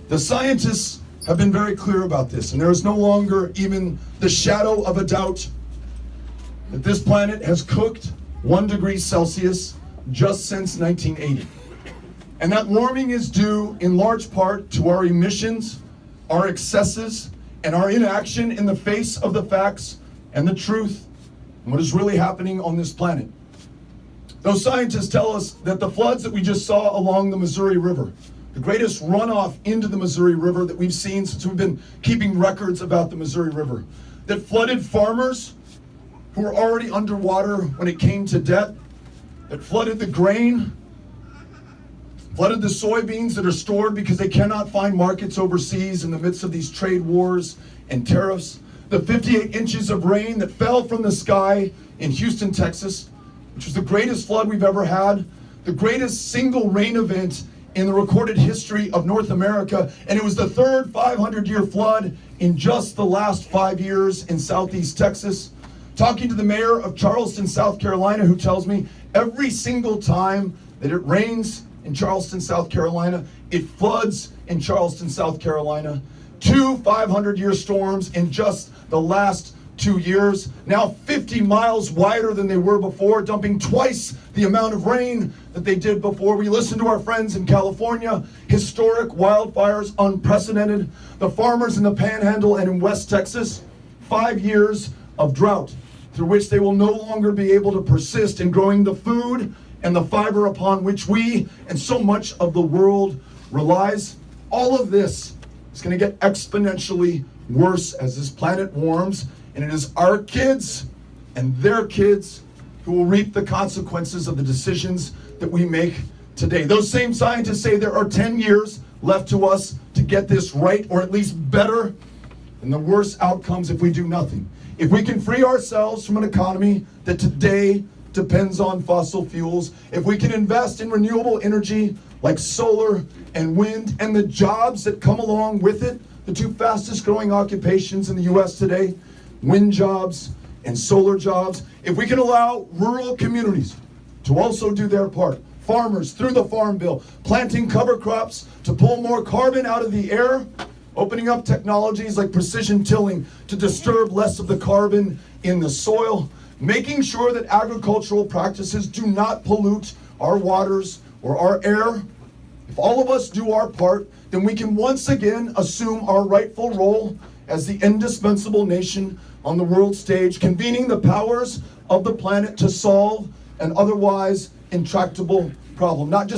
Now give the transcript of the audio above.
The scientists have been very clear about this, and there is no longer even the shadow of a doubt that this planet has cooked 1 degree Celsius just since 1980. And that warming is due in large part to our emissions, our excesses, and our inaction in the face of the facts and the truth and what is really happening on this planet. Those scientists tell us that the floods that we just saw along the Missouri River, the greatest runoff into the Missouri River that we've seen since we've been keeping records about the Missouri River, that flooded farmers who were already underwater when it came to debt, that flooded the grain, flooded the soybeans that are stored because they cannot find markets overseas in the midst of these trade wars and tariffs, the 58 inches of rain that fell from the sky in Houston, Texas, which was the greatest flood we've ever had, the greatest single rain event in the recorded history of North America, and it was the third 500-year flood in just the last 5 years in Southeast Texas. Talking to the mayor of Charleston, South Carolina, who tells me every single time that it rains in Charleston, South Carolina, it floods in Charleston, South Carolina. 2 500-year storms in just the last 2 years, now 50 miles wider than they were before, dumping twice the amount of rain that they did before. We listened to our friends in California, historic wildfires, unprecedented. The farmers in the Panhandle and in West Texas, 5 years of drought, through which they will no longer be able to persist in growing the food and the fiber upon which we and so much of the world relies. All of this is going to get exponentially worse as this planet warms, and it is our kids and their kids who will reap the consequences of the decisions that we make today. Those same scientists say there are 10 years left to us to get this right, or at least better than the worst outcomes if we do nothing. If we can free ourselves from an economy that today depends on fossil fuels, if we can invest in renewable energy like solar and wind and the jobs that come along with it, the 2 fastest growing occupations in the US today, wind jobs and solar jobs, if we can allow rural communities to also do their part, farmers through the Farm Bill, planting cover crops to pull more carbon out of the air, opening up technologies like precision tilling to disturb less of the carbon in the soil, making sure that agricultural practices do not pollute our waters or our air. If all of us do our part, then we can once again assume our rightful role as the indispensable nation on the world stage, convening the powers of the planet to solve an otherwise intractable problem. Not just